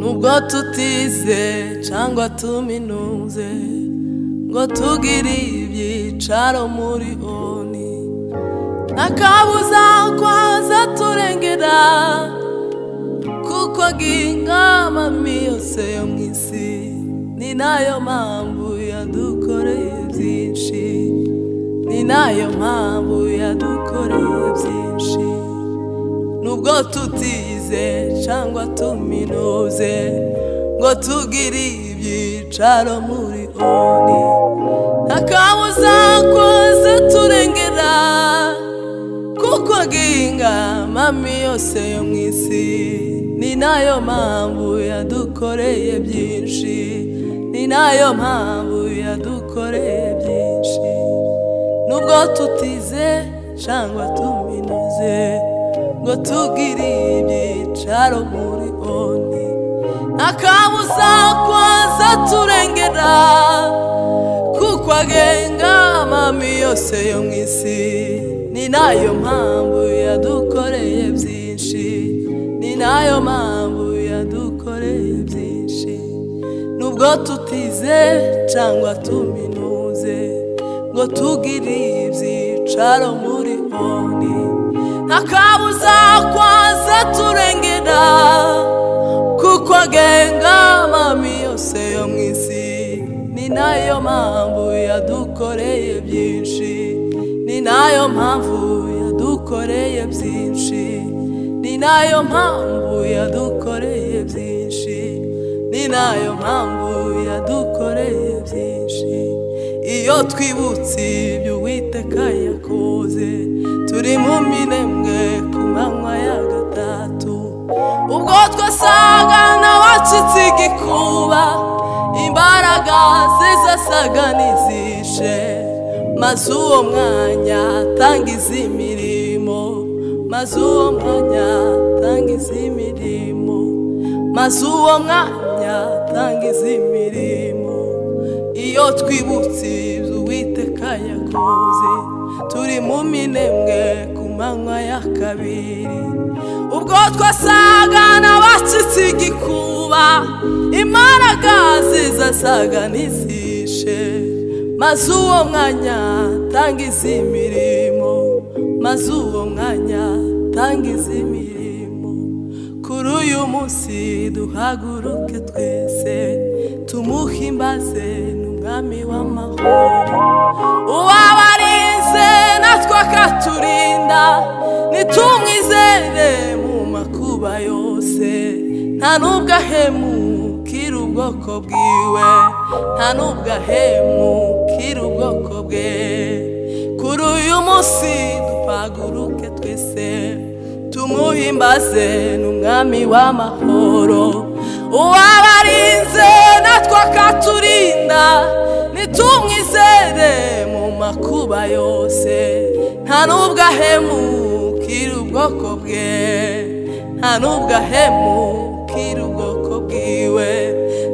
nubwo tutize cyangwa tuminuze ngo tugire ibyicaro muri oni, ntakabuza kwaza turengera kuko ng'ingami yose yo mu isi, ni nayo mpamvu yadukoreye byinshi, ni nayo mpamvu yadukoreye byinshi. Nubwo tutize cyangwa tuminuze ngo tugire ibyicaro muri oni, ntakabuza kwaza turengera kuko ng'ingami yose yo mu isi, ni nayo mpamvu yadukoreye byinshi, ni nayo mpamvu yadukoreye byinshi. Nubwo tutize cyangwa tuminuze ngo tugire ibyicaro muri oni, ntakabuza kwaza turengera kuko ng'ingami yose yo mu isi, ni nayo mpamvu yadukoreye byinshi, ni nayo mpamvu yadukoreye byinshi. Nubwo tutize cyangwa tuminuze ngo tugire ibyicaro muri oni, ntakabuza kwaza turengera kuko ng'ingami yose yo mu isi, ni nayo mpamvu yadukoreye byinshi, ni nayo mpamvu yadukoreye byinshi, ni nayo mpamvu yadukoreye byinshi, ni nayo mpamvu yadukoreye byinshi. Iyo twibutse ibyo Uwiteka yakoze, turi mu minembwe ku manywa ya gatatu, ubwo twasaga n'abacitse igikuba, imbaraga ze zasaga n'izishe, maze uwo mwanya atangiza imirimo, maze uwo mwanya atangiza imirimo, maze uwo mwanya atangiza imirimo. Iyo twibutse ibyo Uwiteka yakoze, turi mu minembwe ku manywa ya kabiri, ubwo twasaga n'abacitse igikuba, imbaraga ze zasaga n'izishe, maze uwo mwanya atangiza imirimo, maze uwo mwanya atangiza imirimo. Kuri uyu munsi duhaguruke twese tumuhimbaze, n'umwami w'amahoro, uwabarinze natwe akaturinda, nitumwizere mu makuba yose, nta nubwo ahemukira ubwoko bwiwe, nta nubwo ahemukira ubwoko bwe. Kuri uyu munsi duhaguruke twese tumuhimbaze, n'umwami w'amahoro, uwabarinze natwe akaturinda, nitumwizere mu makuba yose, nta nubwo ahemukira ubwoko bwe, nta nubwo ahemukira ubwoko bwiwe,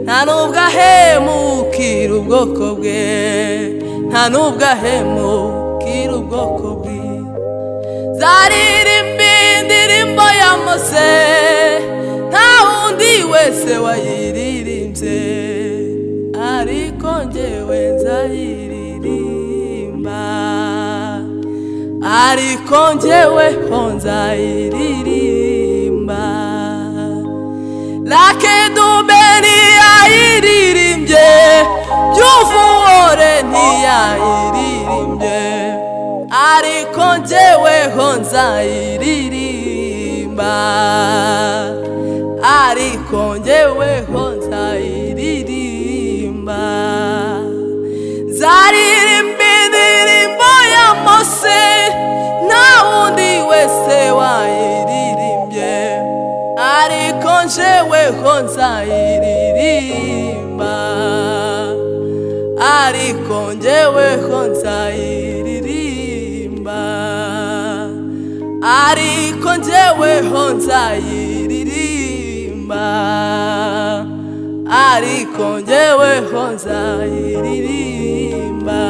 nta nubwo ahemukira ubwoko bwe, nta nubwo ahemukira ubwoko bwe. Zaririmba indirimbo ya Mose, nta wundi wese wayiririmbye, ariko njyewe nzayiririmba, ariko njyeweho nzayiririmba. Lucky Dube ntiyayiririmbye, Byumvuhore ntiyayiririmbye, ariko njyeweho nzayiririmba, ariko njyeweho nzayiririmba. Nzaririmba indirimbo ya Mose, nta wundi wese wayiririmbye, ariko njyeweho nzayiririmba, ariko njyeweho nzayiririmba, ariko njyeweho nzayiririmba, ariko njyeweho nzayiririmba.